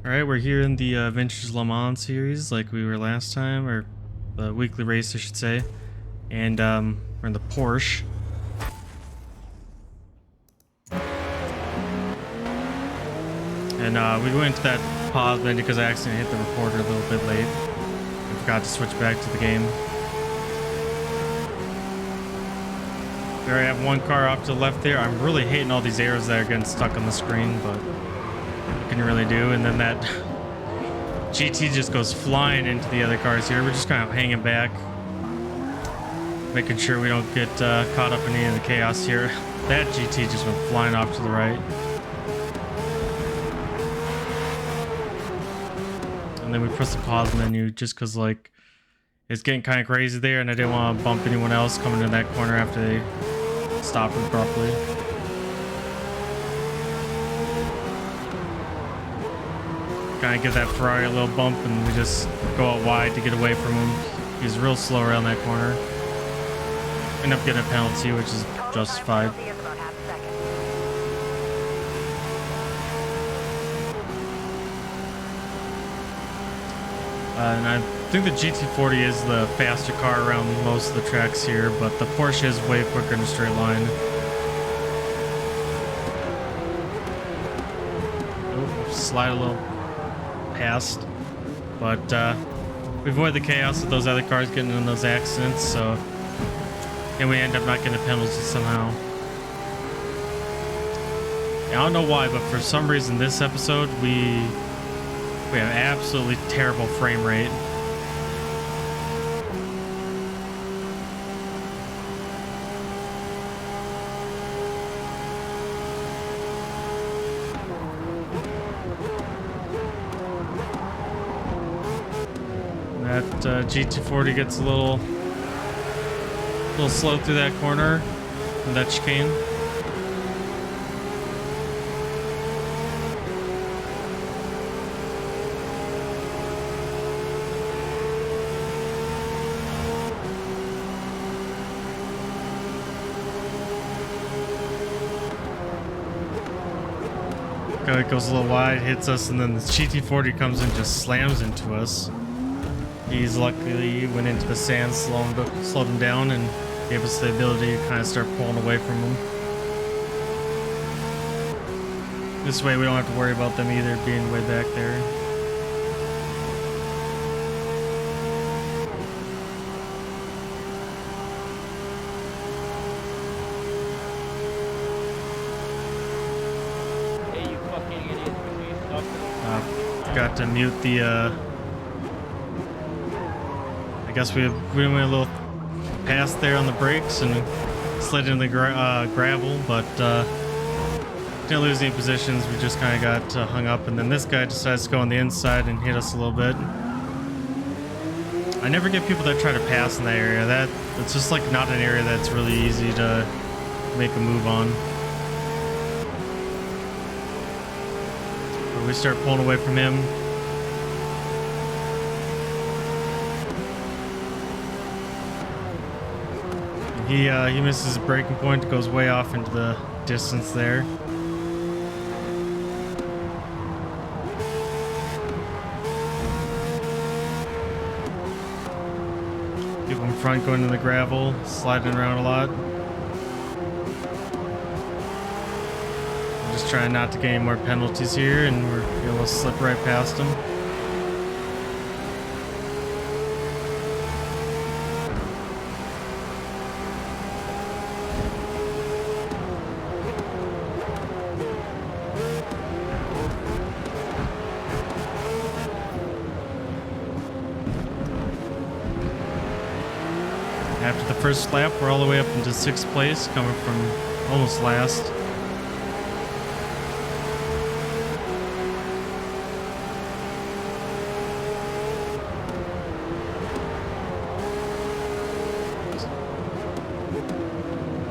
Alright, we're here in the Vintage Le Mans series like we were last time, or the weekly race I should say. And we're in the Porsche. And we went to that pause menu because I accidentally hit the recorder a little bit late. I forgot to switch back to the game. We already have one car off to the left there. I'm really hating all these arrows that are getting stuck on the screen, but what can you really do? And then that GT just goes flying into the other cars here. We're just kind of hanging back, making sure we don't get caught up in any of the chaos here. That GT just went flying off to the right. And then we press the pause menu just because, like, it's getting kind of crazy there, and I didn't want to bump anyone else coming in that corner after they stopped abruptly. Kind of give that Ferrari a little bump, and we just go out wide to get away from him. He's real slow around that corner. End up getting a penalty, which is justified. And I think the GT40 is the faster car around most of the tracks here, but the Porsche is way quicker in a straight line. Oh, slide a little past, but we avoid the chaos of those other cars getting in those accidents, so and we end up not getting a penalty somehow. I don't know why, but for some reason this episode we have absolutely terrible frame rate. That GT40 gets a little slow through that corner and that chicane. It goes a little wide, hits us, and then the GT40 comes and just slams into us. He's luckily went into the sand, slowed him down, and gave us the ability to kind of start pulling away from him. This way we don't have to worry about them either being way back there. Forgot to mute the I guess we went a little past there on the brakes and slid into the gravel, but didn't lose any positions. We just kind of got hung up, and then this guy decides to go on the inside and hit us a little bit. I never get people that try to pass in that area. It's just like not an area that's really easy to make a move on. But we start pulling away from him. He misses his braking point, goes way off into the distance there. People in front going into the gravel, sliding around a lot. I'm just trying not to get any more penalties here, and we're able to slip right past him. After the first lap, we're all the way up into 6th place, coming from almost last.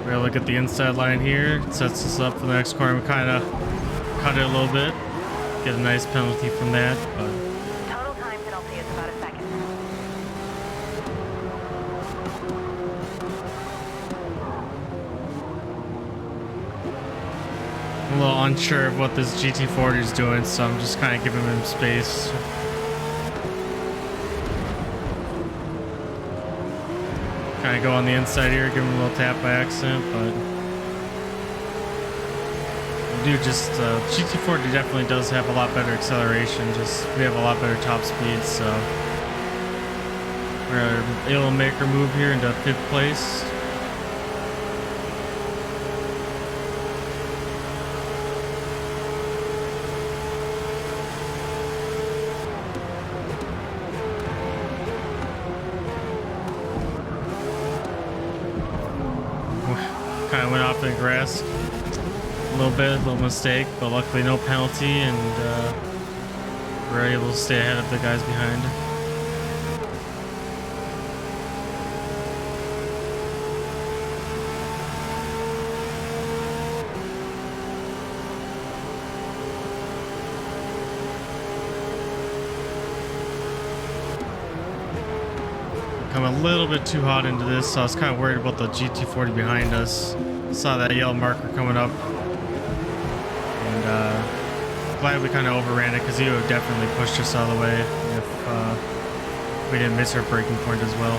We're able to get the inside line here. It sets us up for the next corner. We kind of cut it a little bit, get a nice penalty from that, but total time penalty is about a second. I'm a little unsure of what this GT40 is doing, so I'm just kind of giving him space. Kind of go on the inside here, give him a little tap by accident, but GT40 definitely does have a lot better acceleration. We have a lot better top speed, so we're able to make our move here into 5th place. Kind of went off the grass a little mistake, but luckily no penalty, and we're able to stay ahead of the guys behind. Come a little bit too hot into this, so I was kind of worried about the GT40 behind us. Saw that yellow marker coming up, and glad we kind of overran it, because he would have definitely pushed us out of the way if we didn't miss our braking point as well.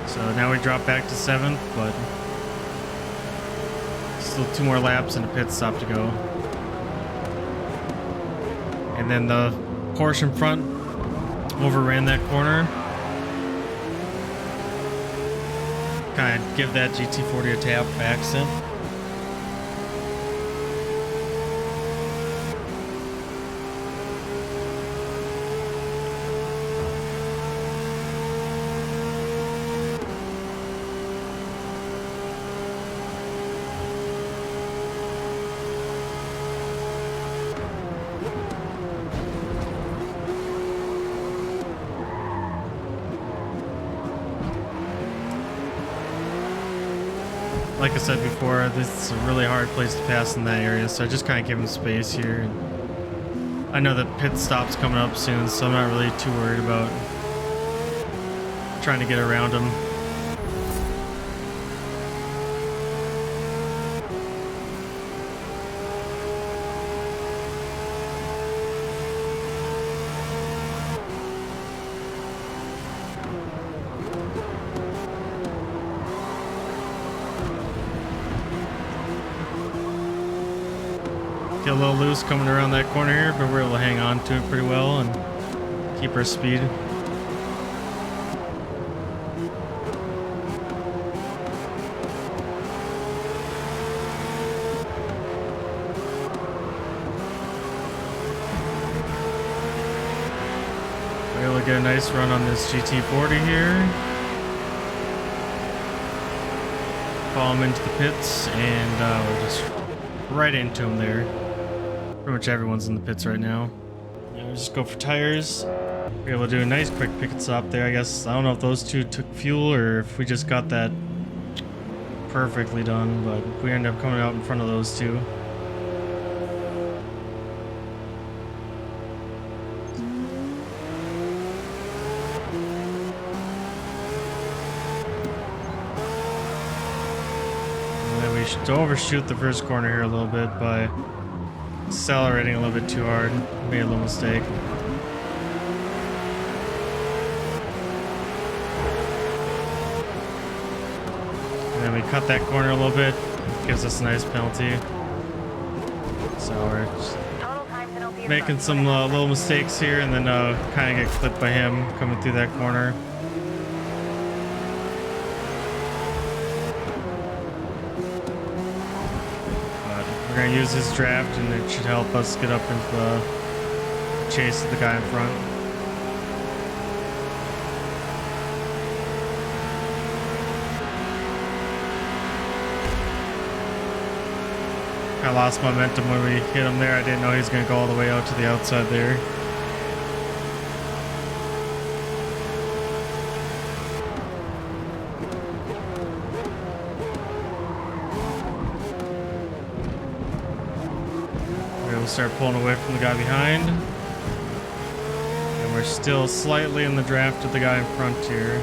So now we drop back to 7th, but still 2 more laps and a pit stop to go. And then the Porsche in front overran that corner. Kind of give that GT40 a tap by accident. Like I said before, this is a really hard place to pass in that area, so I just kind of give him space here. And I know that pit stop's coming up soon, so I'm not really too worried about trying to get around him. Get a little loose coming around that corner here, but we're able to hang on to it pretty well and keep our speed. We're able to get a nice run on this GT40 here. Follow him into the pits, and we're just right into him there. Pretty much everyone's in the pits right now. Yeah, we'll just go for tires. We're able to do a nice quick pit stop there, I guess. I don't know if those two took fuel or if we just got that perfectly done, but we ended up coming out in front of those two. And then we should overshoot the first corner here a little bit by accelerating a little bit too hard. Made a little mistake. And then we cut that corner a little bit. Gives us a nice penalty. So we're just making some little mistakes here, and then kind of get clipped by him coming through that corner. We're going to use this draft, and it should help us get up into the chase of the guy in front. I lost momentum when we hit him there. I didn't know he was going to go all the way out to the outside there. We'll start pulling away from the guy behind. And we're still slightly in the draft of the guy in front here.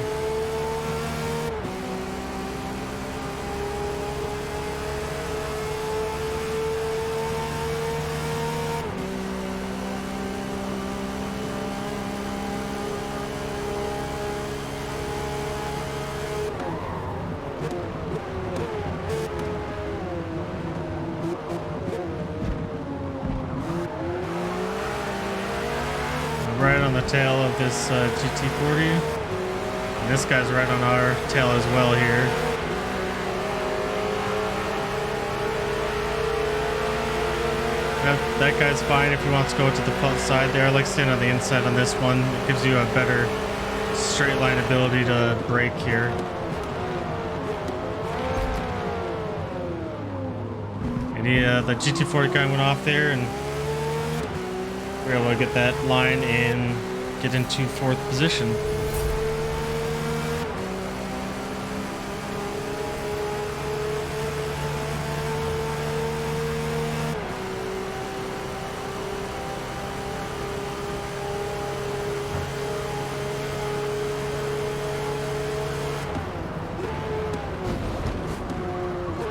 tail of this GT40. And this guy's right on our tail as well here. That guy's fine if he wants to go to the front side there. I like staying on the inside on this one. It gives you a better straight line ability to brake here. And the GT40 guy went off there, and we were able to get that line and get into 4th position.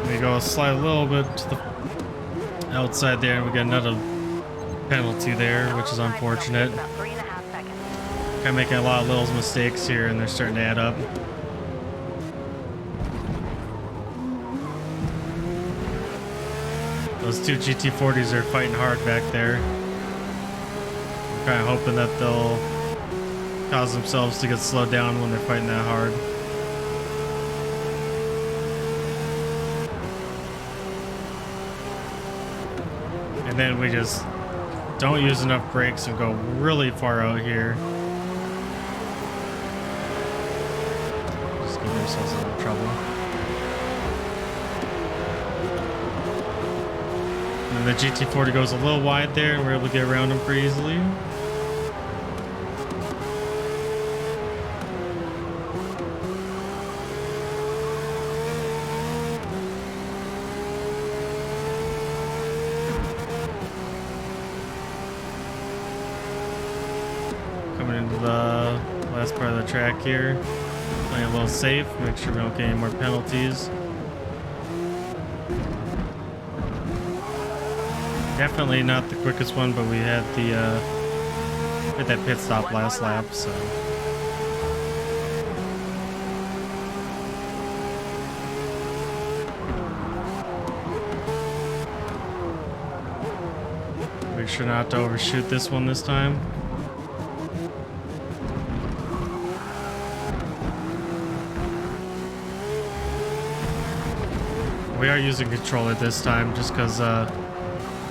We go slide a little bit to the outside there, and we get another penalty there, which is unfortunate. Kind of making a lot of little mistakes here, and they're starting to add up. Those two GT40s are fighting hard back there. I'm kind of hoping that they'll cause themselves to get slowed down when they're fighting that hard. And then we just don't use enough brakes and go really far out here. Just getting ourselves into trouble. And the GT40 goes a little wide there, and we're able to get around him pretty easily. Coming into the last part of the track here. Playing a little safe, make sure we don't get any more penalties. Definitely not the quickest one, but we had that pit stop last lap, so. Make sure not to overshoot this one this time. We are using controller this time just because I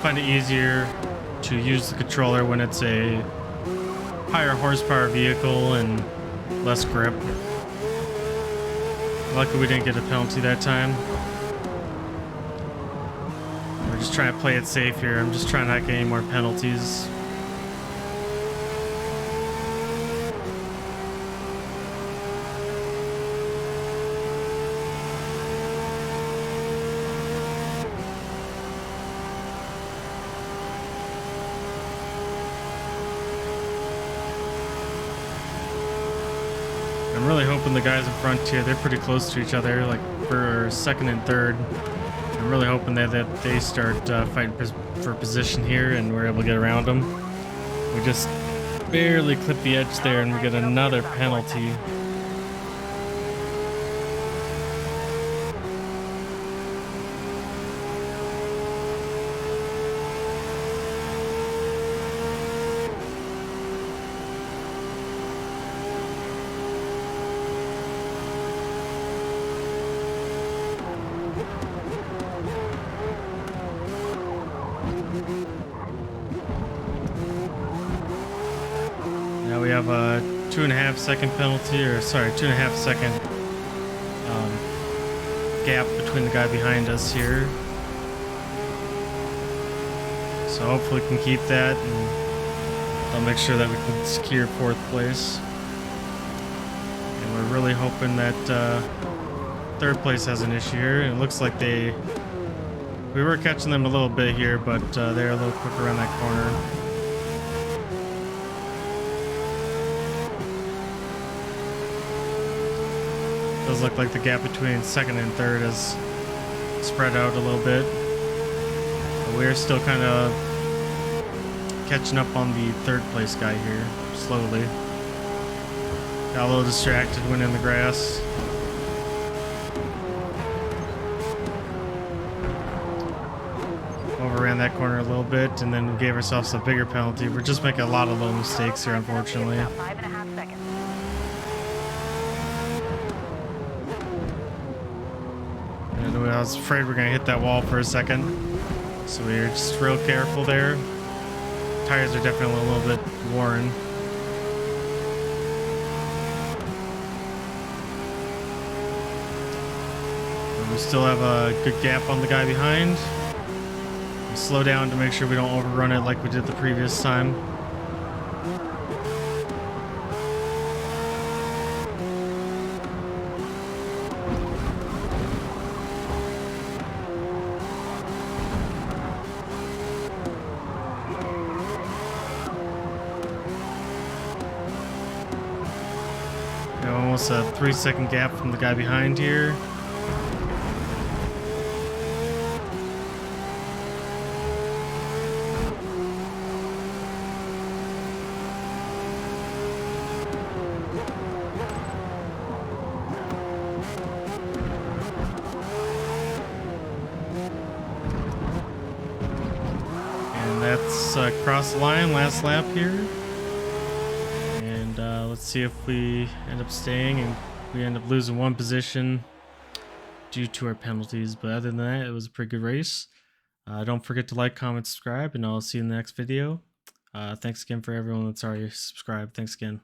find it easier to use the controller when it's a higher horsepower vehicle and less grip. Luckily we didn't get a penalty that time. We're just trying to play it safe here. I'm just trying not to get any more penalties. I'm really hoping the guys in front here, they're pretty close to each other, like for second and third. I'm really hoping that they start fighting for position here and we're able to get around them. We just barely clip the edge there and we get another penalty. Now we have a 2.5 second penalty, or sorry, 2.5 second gap between the guy behind us here. So hopefully we can keep that, and I'll make sure that we can secure 4th place. And we're really hoping that 3rd place has an issue here. It looks like we were catching them a little bit here, but they're a little quicker around that corner. Does look like the gap between 2nd and 3rd has spread out a little bit. But we're still kind of catching up on the 3rd place guy here, slowly. Got a little distracted, went in the grass. Overran that corner a little bit, and then we gave ourselves a bigger penalty. We're just making a lot of little mistakes here, unfortunately. About 5.5 seconds. And I was afraid we were going to hit that wall for a second, so we were just real careful there. Tires are definitely a little bit worn. And we still have a good gap on the guy behind. We'll slow down to make sure we don't overrun it like we did the previous time. Almost a 3-second gap from the guy behind here. And that's across the line, last lap here. Let's see if we end up staying, and we end up losing one position due to our penalties. But other than that, it was a pretty good race. Don't forget to like, comment, subscribe, and I'll see you in the next video. Thanks again for everyone that's already subscribed. Thanks again.